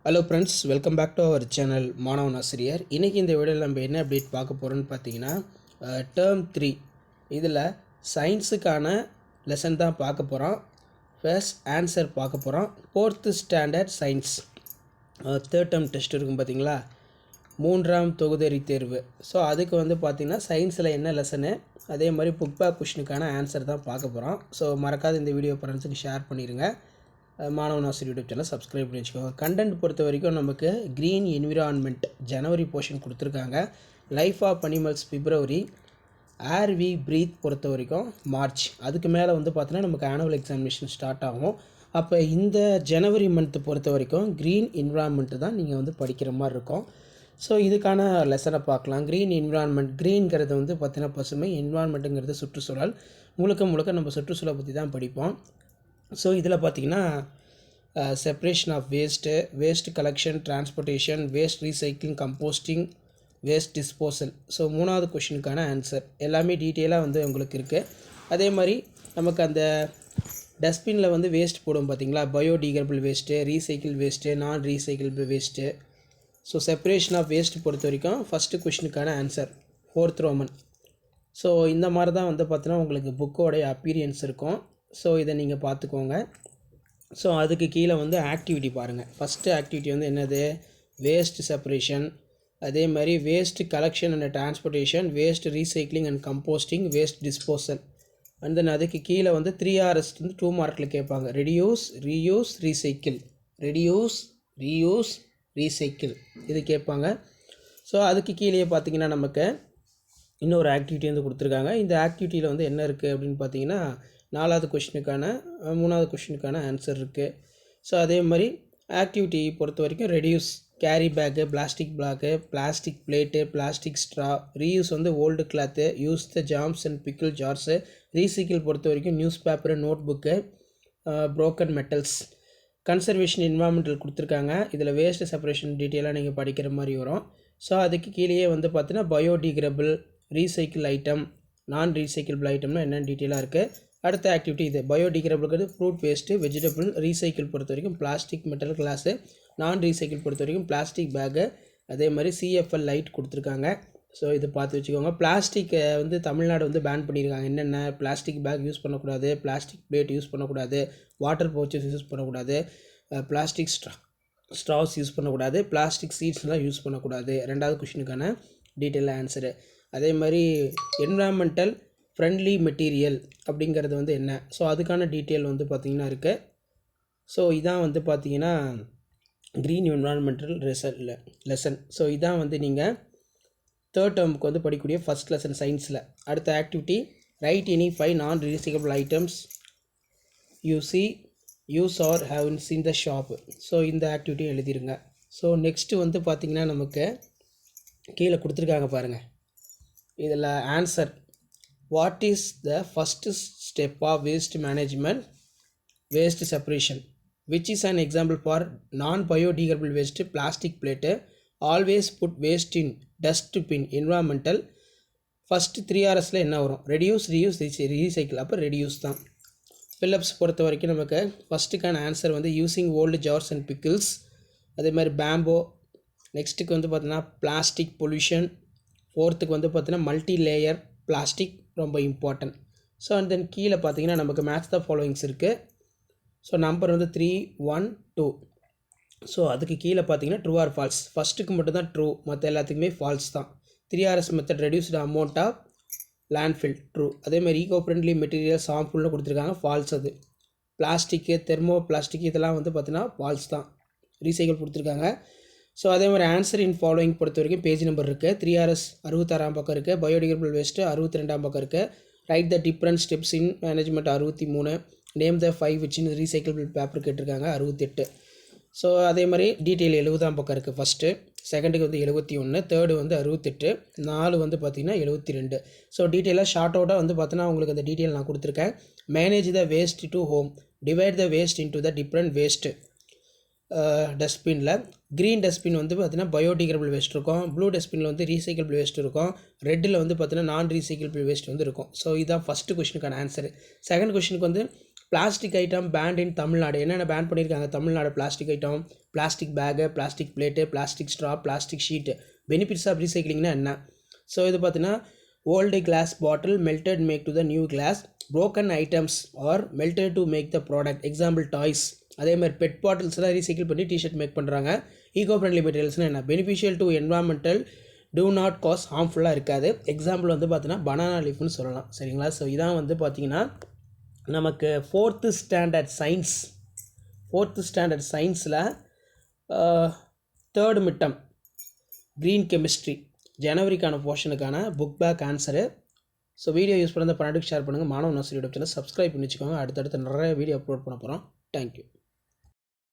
Hello friends, welcome back to our channel மாணவன் ஆசிரியர். இன்றைக்கி இந்த வீடியோவில் நம்ம என்ன அப்டேட் பார்க்க போகிறோன்னு பார்த்தீங்கன்னா, டேர்ம் 3 இதில் சயின்ஸுக்கான லெசன் தான் பார்க்க போகிறோம். ஃபர்ஸ்ட் ஆன்சர் பார்க்க போகிறோம். 4th standard science third term test இருக்கும் பார்த்தீங்களா, 3ஆம் தொகுதறி தேர்வு. ஸோ அதுக்கு வந்து பார்த்திங்கன்னா சயின்ஸில் என்ன லெசனு, அதே மாதிரி புக் பேக் கொஷினுக்கான ஆன்சர் தான் பார்க்க போகிறோம். ஸோ மறக்காத இந்த வீடியோ ஃப்ரெண்ட்ஸுக்கு ஷேர் பண்ணிடுங்க. மாணவன் ஆசிரியர் யூடியூப் சேனல் சப்ஸ்கிரைப் பண்ணி வச்சுக்கோங்க. கண்டென்ட் பொறுத்த வரைக்கும் நமக்கு க்ரீன் என்விரான்மெண்ட் ஜனவரி போர்ஷன் கொடுத்துருக்காங்க. லைஃப் ஆஃப் அனிமல்ஸ் பிப்ரவரி, ஏர் வி ப்ரீத் பொறுத்த வரைக்கும் மார்ச். அதுக்கு மேலே வந்து பார்த்தீங்கன்னா நமக்கு ஆனுவல் எக்ஸாமினேஷன் ஸ்டார்ட் ஆகும். அப்போ இந்த ஜனவரி மந்த்து பொறுத்த வரைக்கும் க்ரீன் என்விரான்மெண்ட்டு தான் நீங்கள் வந்து படிக்கிற மாதிரி இருக்கும். ஸோ இதுக்கான லெசனை பார்க்கலாம். க்ரீன் என்விரான்மெண்ட், க்ரீன்கிறது வந்து பார்த்தீங்கன்னா பசுமை, என்விரான்மெண்ட்டுங்கிறது சுற்றுச்சூழல். முழுக்க நம்ம சுற்றுச்சூழலை பற்றி தான் படிப்போம். ஸோ இதில் பார்த்திங்கன்னா separation of waste collection, transportation, waste recycling, composting, waste disposal. So 3வது கொஷினுக்கான ஆன்சர் எல்லாமே டீட்டெயிலாக வந்து உங்களுக்கு இருக்குது. அதே மாதிரி நமக்கு அந்த டஸ்ட்பினில் வந்து வேஸ்ட் போடும் பார்த்திங்களா, biodegradable waste, recycle waste, non recyclable waste. So separation of waste பொறுத்த வரைக்கும் ஃபஸ்ட்டு கொஷினுக்கான ஆன்சர் 4th ரோமன். ஸோ இந்த மாதிரி தான் வந்து பார்த்தீங்கன்னா உங்களுக்கு புக்கோடைய அப்பீரியன்ஸ் இருக்கும். ஸோ இதை நீங்கள் பார்த்துக்கோங்க. ஸோ அதுக்கு கீழே வந்து ஆக்டிவிட்டி பாருங்கள். ஃபஸ்ட்டு ஆக்டிவிட்டி வந்து என்னது, வேஸ்ட் செப்பரேஷன், அதே மாதிரி waste collection and transportation, waste recycling and composting, waste disposal. And then அதுக்கு கீழே வந்து 3Rs வந்து 2 மார்க்கில் கேட்பாங்க. Reduce, reuse, recycle. Reduce, reuse, recycle இது கேட்பாங்க. ஸோ அதுக்கு கீழே பார்த்திங்கன்னா நமக்கு இன்னொரு ஆக்டிவிட்டி வந்து கொடுத்துருக்காங்க. இந்த ஆக்டிவிட்டியில் வந்து என்ன இருக்குது அப்படின்னு பார்த்தீங்கன்னா 4வது கொஷினுக்கான 3வது கொஷினுக்கான ஆன்சர் இருக்குது. ஸோ அதே மாதிரி ஆக்டிவிட்டி பொறுத்த வரைக்கும் reduce, carry bag, plastic block, plastic plate, plastic straw. Reuse வந்து old cloth, use the jams and pickle jars. Recycle பொறுத்த வரைக்கும் news paper, note book, broken metals. Conservation environmental கொடுத்துருக்காங்க. இதில் வேஸ்ட் செப்பரேஷன் டீட்டெயிலாக நீங்கள் படிக்கிற மாதிரி வரும். ஸோ அதுக்கு கீழேயே வந்து பார்த்தீங்கன்னா biodegradable, recycle item, non recyclable ஐட்டம்னா என்னென்னு டீட்டெயிலாக இருக்குது. அடுத்த ஆக்டிவிட்டி இது பயோடிகிரேடபிளுக்கு ஃப்ரூட் வேஸ்ட்டு, வெஜிடபிள். ரீசைக்கிள் பொறுத்த வரைக்கும் plastic, metal, glass. Non recycle பொறுத்த வரைக்கும் பிளாஸ்டிக் பேக்கு, அதே மாதிரி CFL லைட் கொடுத்துருக்காங்க. ஸோ இது பார்த்து வச்சுக்கோங்க. பிளாஸ்டிக்கை வந்து தமிழ்நாடு வந்து பேன் பண்ணியிருக்காங்க. என்னென்ன பிளாஸ்டிக் பேக் யூஸ் பண்ணக்கூடாது, பிளாஸ்டிக் பிளேட் யூஸ் பண்ணக்கூடாது, வாட்டர் பவுச்சஸ் யூஸ் பண்ணக்கூடாது, பிளாஸ்டிக் ஸ்ட்ராஸ் யூஸ் பண்ணக்கூடாது, பிளாஸ்டிக் சீட்ஸ்லாம் யூஸ் பண்ணக்கூடாது. 2வது கொஷினுக்கான டீட்டெயில் ஆன்சரு. அதே மாதிரி என்விரான்மெண்டல் ஃப்ரெண்ட்லி மெட்டீரியல் அப்படிங்கிறது வந்து என்ன, ஸோ அதுக்கான டீட்டெயில் வந்து பார்த்திங்கன்னா இருக்குது. ஸோ இதான் வந்து பார்த்திங்கன்னா க்ரீன் என்விரான்மெண்டல் லெசன். ஸோ இதான் வந்து நீங்கள் 3rd டேர்முக்கு வந்து படிக்கக்கூடிய ஃபஸ்ட் லெசன் சயின்ஸில். அடுத்த activity right any 5 non recyclable items you see, use or have seen the shop. So இந்த ஆக்டிவிட்டி எழுதிருங்க. ஸோ நெக்ஸ்ட்டு வந்து பார்த்திங்கன்னா நமக்கு கீழே கொடுத்துருக்காங்க பாருங்கள். இதில் answer, what is the first step of waste management, waste separation, which is an example for non biodegradable waste, plastic plate, always put waste in dustbin, environmental. First 3Rsல என்ன வரும், ரெடியூஸ், ரீயூஸ், ரீசைக்கிள். அப்போ reduce தான். Fill ups பொறுத்த வரைக்கும் நமக்கு ஃபஸ்ட்டுக்கான answer வந்து using old jars and pickles. அதே மாதிரி பேம்போ. நெக்ஸ்ட்டுக்கு வந்து பார்த்தீங்கன்னா பிளாஸ்டிக் பொல்யூஷன். 4த்துக்கு வந்து பார்த்தீங்கன்னா மல்டி லேயர் பிளாஸ்டிக், ரொம்ப இம்பார்ட்டன்ட். ஸோ அண்ட் தென் கீழே பார்த்தீங்கன்னா நமக்கு மேட்ச் த ஃபாலோவிங்ஸ் இருக்குது. ஸோ நம்பர் வந்து 3, 1, 2. ஸோ அதுக்கு கீழே பார்த்தீங்கன்னா ட்ரூ ஆர் ஃபால்ஸ். ஃபஸ்ட்டுக்கு மட்டும் தான் ட்ரூ, மற்ற எல்லாத்துக்குமே ஃபால்ஸ் தான். 3Rs method reduced amount of landfill, true. அதேமாதிரி ஈகோ ஃப்ரெண்ட்லி மெட்டீரியல் சாம்பிள்னு கொடுத்துருக்காங்க, ஃபால்ஸ். அது பிளாஸ்டிக்கு, தெர்மோ பிளாஸ்டிக் இதெல்லாம் வந்து பார்த்தீங்கன்னா ஃபால்ஸ் தான். ரீசைக்கிள் கொடுத்துருக்காங்க. ஸோ அதே மாதிரி ஆன்சர் இன் ஃபாலோயிங் பொறுத்த வரைக்கும் பேஜ் நம்பர் இருக்குது. 3Rs 66ஆம் பக்கம் இருக்குது, பயோடிகிரேடபிள் வேஸ்ட்டு 62ஆம் பக்கம் இருக்குது. Right the different steps in management 63, name the 5 which in recyclable paper கேட்டிருக்காங்க 68. ஸோ அதே மாதிரி டீட்டெயில் 70ஆம் பக்கம் இருக்குது. ஃபஸ்ட்டு, செகண்டுக்கு வந்து 71, தேர்டு வந்து 68, 4 வந்து பார்த்திங்கன்னா 72. ஸோ டீட்டெயிலாக ஷார்ட் அவுட்டாக வந்து பார்த்தீங்கன்னா உங்களுக்கு அந்த டீட்டெயில் நான் கொடுத்துருக்கேன். Manage the waste to home, divide the waste into the different waste. டஸ்ட்பினில் க்ரீன் டஸ்ட்பின் வந்து பார்த்திங்கன்னா பயோடிகிரேடபிள் வேஸ்ட் இருக்கும், ப்ளூ டஸ்ட்பினில் வந்து ரீசைக்கிளபிள் வேஸ்ட் இருக்கும், ரெட்டில் வந்து பார்த்திங்கன்னா நான் ரீசைக்கிளபிள் வேஸ்ட் வந்து இருக்கும். ஸோ இதுதான் ஃபஸ்ட்டு கொஷினுக்கான ஆன்சரு. செகண்ட் கொஷினுக்கு வந்து plastic item banned in Tamil Nadu. என்னென்ன பேன் பண்ணியிருக்காங்க Tamil Nadu? Plastic item, plastic bag, plastic plate, plastic straw, plastic sheet. Benefits of ரீசைக்ளிங்னா என்ன? ஸோ இது பார்த்தீங்கன்னா old glass bottle melted make to the new glass, broken items are melted to make the product. Example toys. அதே மாதிரி PET பாட்டில்ஸ்லாம் recycle பண்ணி T shirt make பண்ணுறாங்க. Eco friendly மெட்டீரியல்ஸ்னால் என்ன? Beneficial to environmental, do not cause ஹார்ம்ஃபுல்லாக இருக்காது. Example வந்து பார்த்தீங்கன்னா பனானா லீஃப்னு சொல்லலாம். சரிங்களா? ஸோ இதான் வந்து பார்த்தீங்கன்னா நமக்கு ஃபோர்த்து ஸ்டாண்டர்ட் சயின்ஸில் தேர்டு மிட்டம் க்ரீன் கெமிஸ்ட்ரி ஜனவரிக்கான போர்ஷனுக்கான book back answer. So video use பண்ணி ஃப்ரெண்டுக்கு ஷேர் பண்ணுங்கள். மாணவன் ஆசிரியர் யூடியூப் சேனல் சப்ஸ்கிரைப் பண்ணி வச்சுக்கோங்க. அடுத்தடுத்து நிறைய வீடியோ அப்லோட் பண்ண போகிறோம். தேங்க்யூ.